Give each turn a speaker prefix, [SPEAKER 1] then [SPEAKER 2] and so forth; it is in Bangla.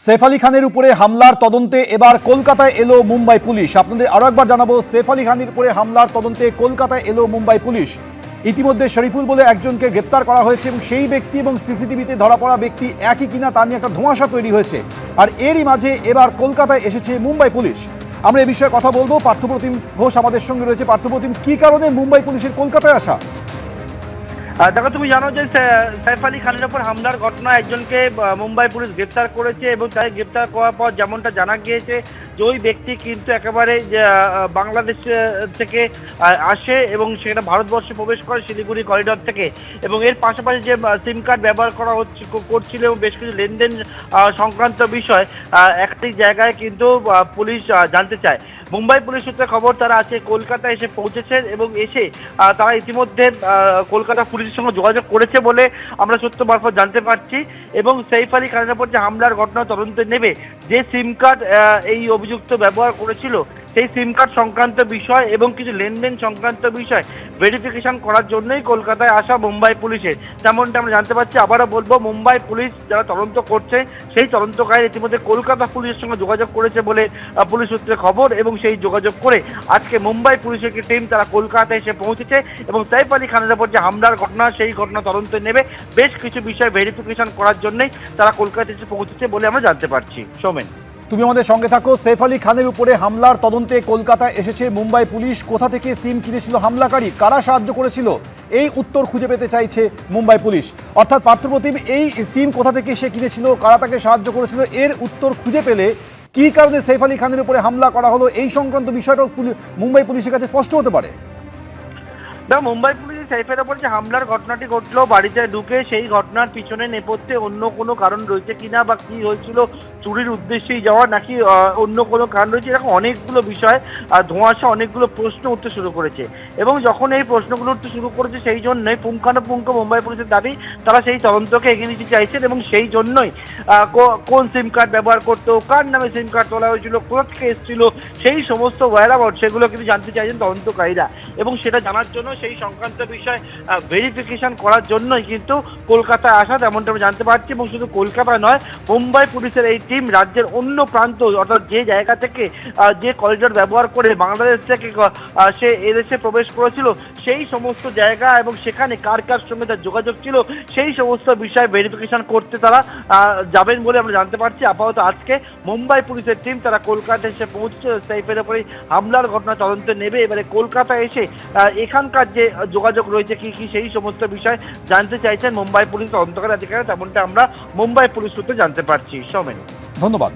[SPEAKER 1] সৈফ আলী খানের উপরে হামলার তদন্তে এবার কলকাতায় এলো মুম্বাই পুলিশ। আপনাদের আরো একবার জানাবো, সৈফ আলী খানের উপরে হামলার তদন্তে কলকাতায় এলো মুম্বাই পুলিশ। ইতিমধ্যে শরীফুল বলে একজনকে গ্রেপ্তার করা হয়েছে এবং সেই ব্যক্তি এবং সিসিটিভিতে ধরা পড়া ব্যক্তি একই কিনা তা নিয়ে একটা ধোঁয়াশা তৈরি হয়েছে। আর এরই মাঝে এবার কলকাতায় এসেছে মুম্বাই পুলিশ। আমরা এই বিষয়ে কথা বলবো। পার্থপ্রতিম ঘোষ আমাদের সঙ্গে রয়েছে। পার্থপ্রতিম, কি কারণে মুম্বাই পুলিশের কলকাতায় আসা?
[SPEAKER 2] দেখো, তুমি জানো যে সৈফ আলী খানের উপর হামলার ঘটনা একজনকে মুম্বাই পুলিশ গ্রেপ্তার করেছে এবং তাই গ্রেপ্তার করার পর যেমনটা জানা গিয়েছে যে ওই ব্যক্তি কিন্তু একেবারে বাংলাদেশ থেকে আসে এবং সেখানে ভারতবর্ষে প্রবেশ করে শিলিগুড়ি করিডর থেকে। এবং এর পাশাপাশি যে সিম কার্ড ব্যবহার করা করছিল এবং বেশ কিছু লেনদেন সংক্রান্ত বিষয় একাধিক জায়গায় কিন্তু পুলিশ জানতে চায়। মুম্বাই পুলিশ সূত্রে খবর তারা আছে কলকাতায় এসে পৌঁছেছেন এবং এসে তারা ইতিমধ্যে কলকাতা পুলিশের সঙ্গে যোগাযোগ করেছে বলে আমরা সূত্র মারফত জানতে পারছি। এবং সৈফ আলী খানের উপর যে হামলার ঘটনা তদন্তে নেবে, যে সিম কার্ড এই অভিযুক্ত ব্যবহার করেছিল সেই সিম কার্ড সংক্রান্ত বিষয় এবং কিছু লেনদেন সংক্রান্ত বিষয় ভেরিফিকেশন করার জন্যই কলকাতায় আসা মুম্বাই পুলিশের, তেমনটা আমরা জানতে পারছি। আবারও বলবো, মুম্বাই পুলিশ যারা তদন্ত করছে সেই তদন্তকারী ইতিমধ্যে কলকাতা পুলিশের সঙ্গে যোগাযোগ করেছে বলে পুলিশ সূত্রে খবর। এবং সেই যোগাযোগ করে আজকে মুম্বাই পুলিশের একটি টিম তারা কলকাতায় এসে পৌঁছেছে এবং সৈফ আলী খানের উপর যে হামলার ঘটনা সেই ঘটনা তদন্তে নেবে বেশ কিছু বিষয় ভেরিফিকেশন করার জন্যই তারা কলকাতায় এসে পৌঁছেছে বলে আমরা জানতে পারছি। সৌমেন,
[SPEAKER 1] তুমি আমাদের সঙ্গে থাকো। সৈফ আলী খানের উপরে হামলার তদন্তে কলকাতায় এসেছে মুম্বাই পুলিশ। কোথা থেকে সিম কিনেছিল হামলাকারী, কারা সাহায্য করেছিল, এই উত্তর খুঁজে পেতে চাইছে মুম্বাই পুলিশ। অর্থাৎ পার্থপ্রতিম, এই সিম কোথা থেকে সে কিনেছিল, কারা তাকে সাহায্য করেছিল, এর উত্তর খুঁজে পেলে কি কারণে সৈফ আলী খানের উপরে হামলা করা হলো এই সংক্রান্ত বিষয়টাও মুম্বাই পুলিশের কাছে স্পষ্ট হতে পারে।
[SPEAKER 2] মুম্বাই পুলিশ সৈফের ওপর যে হামলার ঘটনাটি ঘটলো বাড়িতে ঢুকে, সেই ঘটনার পিছনে নেপথ্যে অন্য কোনো কারণ রয়েছে কিনা বা কি হয়েছিল, চুরির উদ্দেশ্যেই যাওয়া নাকি অন্য কোনো কারণ রয়েছে, এরকম অনেকগুলো বিষয় ধোঁয়াশা, অনেকগুলো প্রশ্ন উঠতে শুরু করেছে। এবং যখন এই প্রশ্নগুলো উঠতে শুরু করেছে সেই জন্যই পুঙ্খানুপুঙ্খ মুম্বাই পুলিশের দাবি তারা সেই তদন্তকে এগিয়ে নিতে চাইছেন এবং সেই জন্যই কোন সিম কার্ড ব্যবহার করতো, কার নামে সিম কার্ড তোলা হয়েছিল, কোথা থেকে এসেছিল, সেই সমস্ত ওয়্যারআবাউট সেগুলো কিন্তু জানতে চাইছেন তদন্তকারীরা। এবং সেটা জানার জন্য সেই সংক্রান্ত বিষয় ভেরিফিকেশন করার জন্যই কিন্তু কলকাতায় আসা, তেমনটা আমরা জানতে পারছি। এবং শুধু কলকাতা নয়, মুম্বাই পুলিশের এই টিম রাজ্যের অন্য প্রান্ত, অর্থাৎ যে জায়গা থেকে যে করিডর ব্যবহার করে বাংলাদেশ থেকে সে এদেশে প্রবেশ করেছিল সেই সমস্ত জায়গা এবং সেখানে কার কার সঙ্গে তার যোগাযোগ ছিল সেই সমস্ত বিষয় ভেরিফিকেশন করতে তারা যাবেন বলে আমরা জানতে পারছি। আপাতত আজকে মুম্বাই পুলিশের টিম তারা কলকাতায় এসে পৌঁছেছে, সৈফের উপরে হামলার ঘটনা তদন্তে নেবে। এবারে কলকাতায় এসে এখানকার যে যোগাযোগ রয়েছে কি কি সেই সমস্ত বিষয় জানতে চাইছেন মুম্বাই পুলিশ তদন্তকারী আধিকারিক, তেমনটা আমরা মুম্বাই পুলিশ সূত্রে জানতে পারছি। সৌমেন,
[SPEAKER 1] ধন্যবাদ।